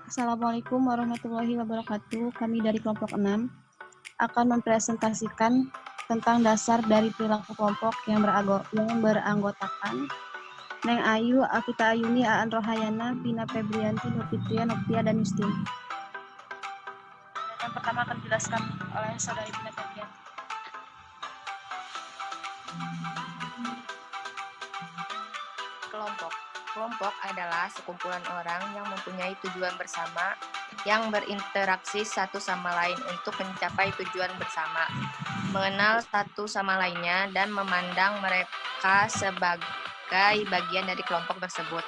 Assalamualaikum warahmatullahi wabarakatuh. Kami dari kelompok 6 akan mempresentasikan tentang dasar dari perilaku kelompok yang beranggotakan Neng Ayu, Akita Ayuni, Aan Rohayana, Vina Febrianti, Nur Fitria, Nopia, dan Yustin. Yang pertama akan dijelaskan oleh saudari Vina Febrianti. Kelompok adalah sekumpulan orang yang mempunyai tujuan bersama yang berinteraksi satu sama lain untuk mencapai tujuan bersama, mengenal satu sama lainnya, dan memandang mereka sebagai bagian dari kelompok tersebut.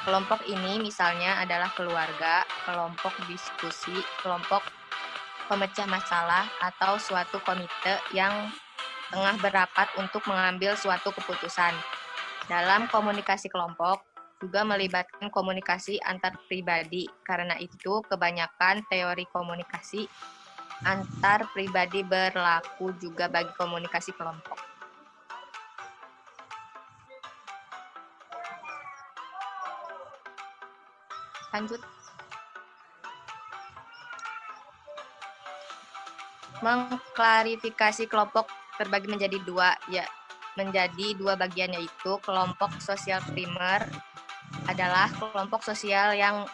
Kelompok ini misalnya adalah keluarga, kelompok diskusi, kelompok pemecah masalah, atau suatu komite yang tengah berapat untuk mengambil suatu keputusan. Dalam komunikasi kelompok, juga melibatkan komunikasi antar pribadi. Karena itu, kebanyakan teori komunikasi antar pribadi berlaku juga bagi komunikasi kelompok. Lanjut. Mengklarifikasi kelompok terbagi menjadi dua bagian, yaitu kelompok sosial primer adalah kelompok sosial yang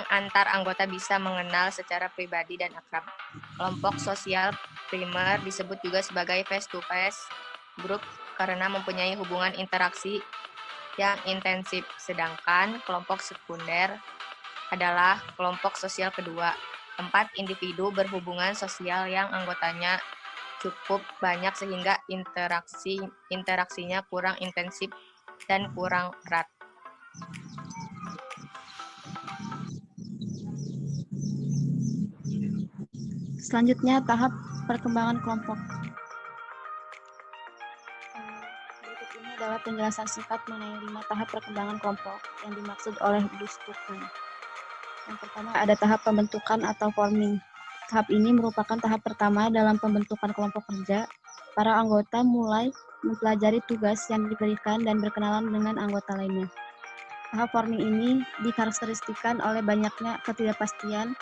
antar anggota bisa mengenal secara pribadi dan akrab. Kelompok sosial primer disebut juga sebagai face-to-face group karena mempunyai hubungan interaksi yang intensif, sedangkan kelompok sekunder adalah kelompok sosial kedua, tempat individu berhubungan sosial yang anggotanya cukup banyak sehingga interaksinya kurang intensif dan kurang erat. Selanjutnya, tahap perkembangan kelompok. Berikut ini adalah penjelasan singkat mengenai 5 tahap perkembangan kelompok yang dimaksud oleh Bush-Tuckman. Yang pertama ada tahap pembentukan atau forming. Tahap ini merupakan tahap pertama dalam pembentukan kelompok kerja. Para anggota mulai mempelajari tugas yang diberikan dan berkenalan dengan anggota lainnya. Tahap forming ini dikarakteristikkan oleh banyaknya ketidakpastian.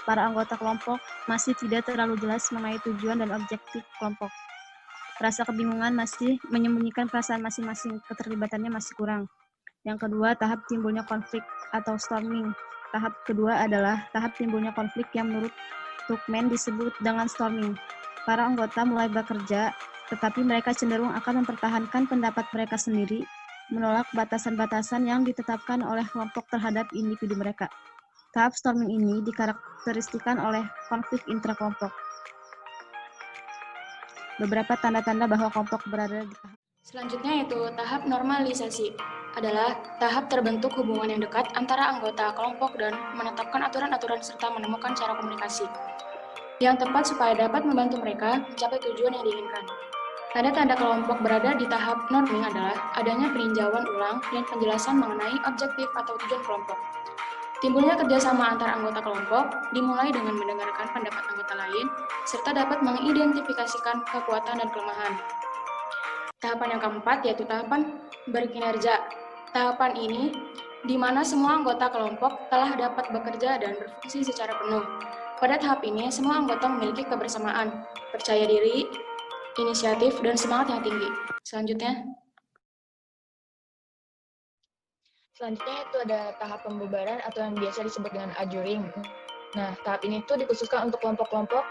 Para anggota kelompok masih tidak terlalu jelas mengenai tujuan dan objektif kelompok. Rasa kebingungan masih menyembunyikan perasaan masing-masing, keterlibatannya masih kurang. Yang kedua, tahap timbulnya konflik atau storming. Tahap kedua adalah tahap timbulnya konflik yang menurut Tuckman disebut dengan storming. Para anggota mulai bekerja, tetapi mereka cenderung akan mempertahankan pendapat mereka sendiri, menolak batasan-batasan yang ditetapkan oleh kelompok terhadap individu mereka. Tahap storming ini dikarakteristikkan oleh konflik intrakelompok. Beberapa tanda-tanda bahwa kelompok berada di tahap selanjutnya yaitu tahap normalisasi, adalah tahap terbentuk hubungan yang dekat antara anggota kelompok dan menetapkan aturan-aturan serta menemukan cara komunikasi yang tepat supaya dapat membantu mereka mencapai tujuan yang diinginkan. Tanda-tanda kelompok berada di tahap norming adalah adanya peninjauan ulang dan penjelasan mengenai objektif atau tujuan kelompok. Timbulnya kerjasama antar anggota kelompok dimulai dengan mendengarkan pendapat anggota lain, serta dapat mengidentifikasikan kekuatan dan kelemahan. Tahapan yang keempat yaitu tahapan berkinerja. Tahapan ini di mana semua anggota kelompok telah dapat bekerja dan berfungsi secara penuh. Pada tahap ini, semua anggota memiliki kebersamaan, percaya diri, inisiatif, dan semangat yang tinggi. Selanjutnya itu ada tahap pembubaran atau yang biasa disebut dengan adjourning. Nah, tahap ini tuh dikhususkan untuk kelompok-kelompok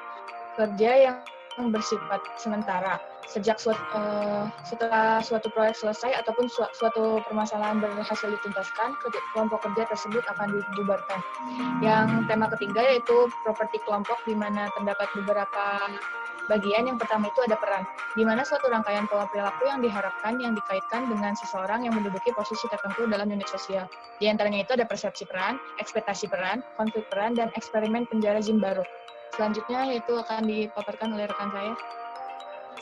kerja yang bersifat sementara. Setelah suatu proyek selesai ataupun suatu permasalahan berhasil dituntaskan, kelompok kerja tersebut akan dibubarkan. Yang tema ketiga yaitu properti kelompok, di mana terdapat beberapa bagian. Yang pertama itu ada peran, di mana suatu rangkaian pola perilaku yang diharapkan yang dikaitkan dengan seseorang yang menduduki posisi tertentu dalam unit sosial. Di antaranya itu ada persepsi peran, ekspektasi peran, konflik peran, dan eksperimen penjara Jim baru. Selanjutnya yaitu akan dipaparkan oleh rekan saya.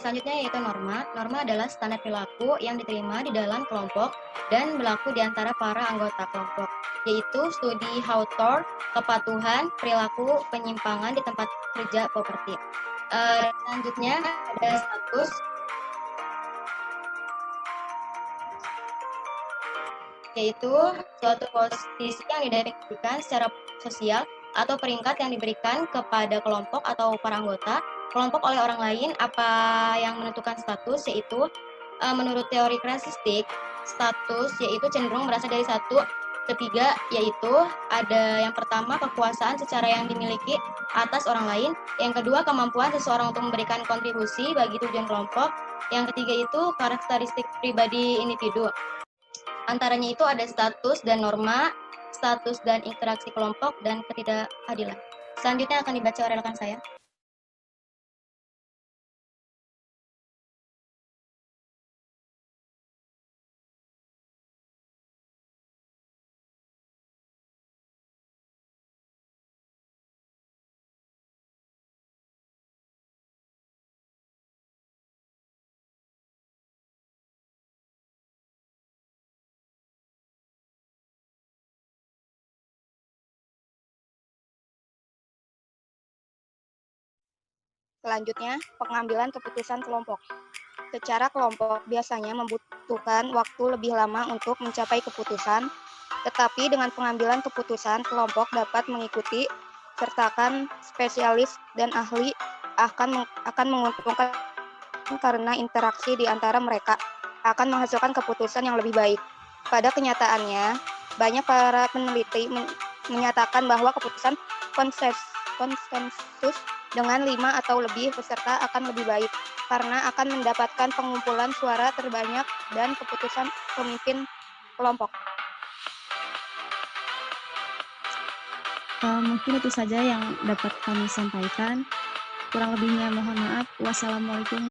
Selanjutnya yaitu norma. Norma adalah standar perilaku yang diterima di dalam kelompok dan berlaku di antara para anggota kelompok, yaitu studi Hawthorne, kepatuhan, perilaku, penyimpangan di tempat kerja, kooperatif. Selanjutnya ada status, yaitu suatu posisi yang didefinisikan secara sosial atau peringkat yang diberikan kepada kelompok atau para anggota kelompok oleh orang lain. Apa yang menentukan status, yaitu menurut teori klasistik, status yaitu cenderung berasal dari satu ketiga, yaitu ada yang pertama kekuasaan secara yang dimiliki atas orang lain, yang kedua kemampuan seseorang untuk memberikan kontribusi bagi tujuan kelompok, yang ketiga itu karakteristik pribadi individu. Antaranya itu ada status dan norma, status dan interaksi kelompok, dan ketidakadilan. Selanjutnya akan dibaca oleh rekan saya. Selanjutnya, pengambilan keputusan kelompok. Secara kelompok biasanya membutuhkan waktu lebih lama untuk mencapai keputusan, tetapi dengan pengambilan keputusan, kelompok dapat mengikuti sertakan spesialis dan ahli akan menguntungkan karena interaksi di antara mereka akan menghasilkan keputusan yang lebih baik. Pada kenyataannya, banyak para peneliti menyatakan bahwa keputusan konsensus dengan 5 atau lebih peserta akan lebih baik karena akan mendapatkan pengumpulan suara terbanyak dan keputusan pemimpin kelompok. Mungkin itu saja yang dapat kami sampaikan. Kurang lebihnya mohon maaf. Wassalamualaikum